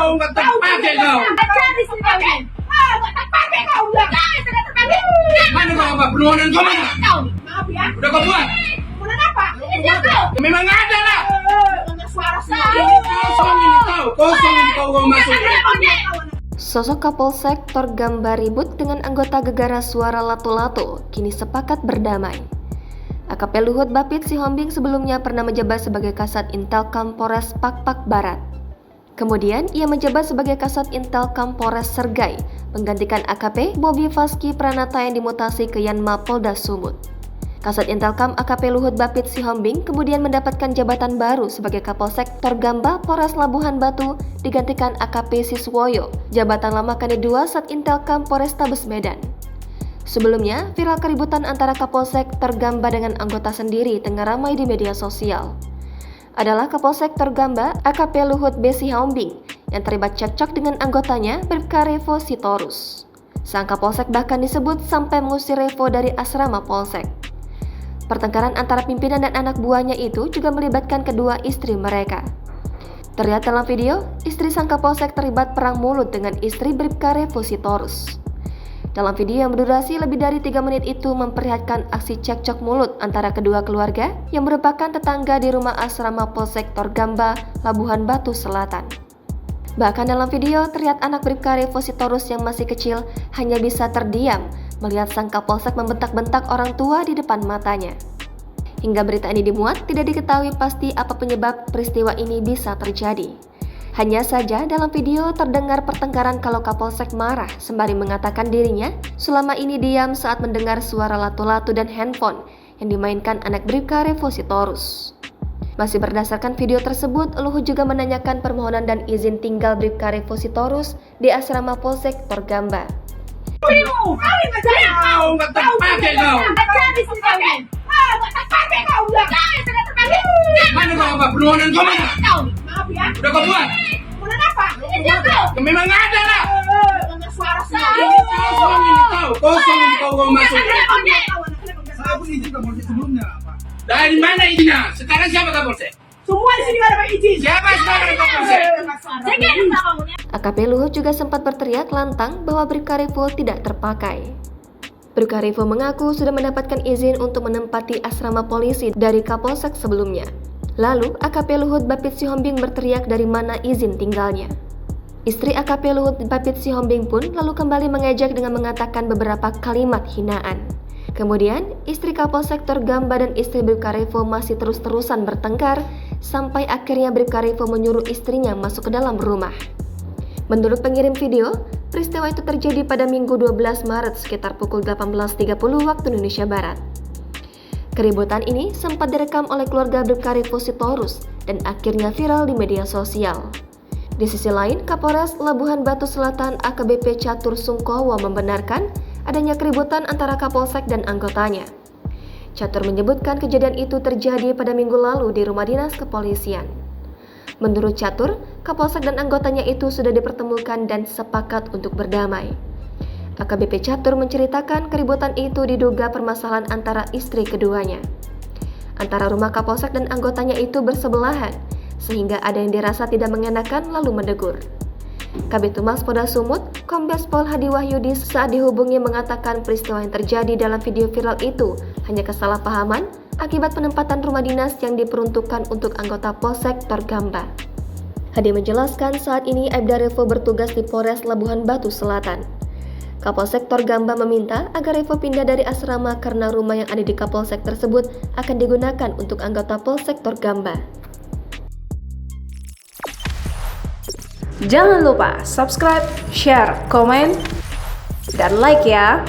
Kau nggak terpakai kau. Cari sini kau ini. Nggak terpakai kau bilang. Sudah terpakai. Mana kau apa? Permohonan kau mana? Kau. Maaf ya. Udah kau buat? Kemudian apa? Ini kau. Ya, memang ada lah. Dengar suara saya. Kosong ini kau masuk. Sosok Kapolsek Torgamba ribut dengan anggota Gegara Suara Lato-Lato kini sepakat berdamai. AKP Luhut Bapit Sihombing sebelumnya pernah menjabat sebagai Kasat Intelkam Polres Pakpak Barat. Kemudian ia menjabat sebagai Kasat Intelkam Polres Sergai, menggantikan AKP Bobi Faski Pranata yang dimutasi ke Yanma Polda Sumut. Kasat Intelkam AKP Luhut Bapit Sihombing kemudian mendapatkan jabatan baru sebagai Kapolsek Torgamba Polres Labuhan Batu digantikan AKP Siswoyo, jabatan lama Kanit 2 Sat Intelkam Polrestabes Medan. Sebelumnya, viral keributan antara Kapolsek Torgamba dengan anggota sendiri tengah ramai di media sosial. Adalah Kapolsek Torgamba AKP Luhut B. Sihombing yang terlibat cekcok dengan anggotanya Bribka Revo Sitorus. Sang Kapolsek bahkan disebut sampai mengusir Revo dari asrama Polsek. Pertengkaran antara pimpinan dan anak buahnya itu juga melibatkan kedua istri mereka. Terlihat dalam video, istri sang Kapolsek terlibat perang mulut dengan istri Bribka Revo Sitorus. Dalam video yang berdurasi lebih dari 3 menit itu memperlihatkan aksi cekcok mulut antara kedua keluarga yang merupakan tetangga di rumah asrama Polsek Torgamba, Labuhan Batu Selatan. Bahkan dalam video terlihat anak Bribka Revo Sitorus yang masih kecil hanya bisa terdiam melihat sang Kapolsek membentak-bentak orang tua di depan matanya. Hingga berita ini dimuat, tidak diketahui pasti apa penyebab peristiwa ini bisa terjadi. Hanya saja dalam video terdengar pertengkaran kalau Kapolsek marah sembari mengatakan dirinya selama ini diam saat mendengar suara lato-lato dan handphone yang dimainkan anak Bribka Revo Sitorus. Masih berdasarkan video tersebut, Luhut juga menanyakan permohonan dan izin tinggal Bribka Revo Sitorus di asrama Polsek Torgamba. Kau nggak terpakai kau. Cari sini kau ini. Nggak terpakai kau bilang. Sudah terpakai. Mana kau apa? Permohonan kau mana? Kau. Maaf ya. Udah kau buat? Kemudian apa? Ini kau. Ya, memang ada lah. Dengar suara saya. Kosong ini kau masuk. Saya pun izin ke Polsek sebelumnya, Pak. Dari mana izinnya? Sekarang siapa Kapolsek? Semua di sini nggak ada izin. Siapa sekarang Kapolsek? Saya kira kamu. AKP Luhut juga sempat berteriak lantang bahwa Bribka Revo tidak terpakai. Bribka Revo mengaku sudah mendapatkan izin untuk menempati asrama polisi dari Kapolsek sebelumnya. Lalu AKP Luhut Bapit Sihombing berteriak dari mana izin tinggalnya. Istri AKP Luhut Bapit Sihombing pun lalu kembali mengejek dengan mengatakan beberapa kalimat hinaan. Kemudian, istri Kapolsek Torgamba dan istri Bribka Revo masih terus-terusan bertengkar sampai akhirnya Bribka Revo menyuruh istrinya masuk ke dalam rumah. Menurut pengirim video, peristiwa itu terjadi pada Minggu 12 Maret sekitar pukul 18.30 waktu Indonesia Barat. Keributan ini sempat direkam oleh keluarga Bribka Revo Sitorus dan akhirnya viral di media sosial. Di sisi lain, Kapolres Labuhan Batu Selatan AKBP Catur Sungkowo membenarkan adanya keributan antara Kapolsek dan anggotanya. Catur menyebutkan kejadian itu terjadi pada minggu lalu di rumah dinas kepolisian. Menurut Catur, Kapolsek dan anggotanya itu sudah dipertemukan dan sepakat untuk berdamai. AKBP Catur menceritakan keributan itu diduga permasalahan antara istri keduanya. Antara rumah Kapolsek dan anggotanya itu bersebelahan, sehingga ada yang dirasa tidak mengenakan lalu menegur. Kabid Humas Polda Sumut, Kombes Pol Hadi Wahyudi saat dihubungi mengatakan peristiwa yang terjadi dalam video viral itu hanya kesalahpahaman akibat penempatan rumah dinas yang diperuntukkan untuk anggota Polsek Torgamba. Hadi menjelaskan saat ini Aibda Revo bertugas di Polres Labuhan Batu Selatan. Kapolsek Torgamba meminta agar Revo pindah dari asrama karena rumah yang ada di Kapolsek tersebut akan digunakan untuk anggota Polsek Torgamba. Jangan lupa subscribe, share, komen, dan like ya!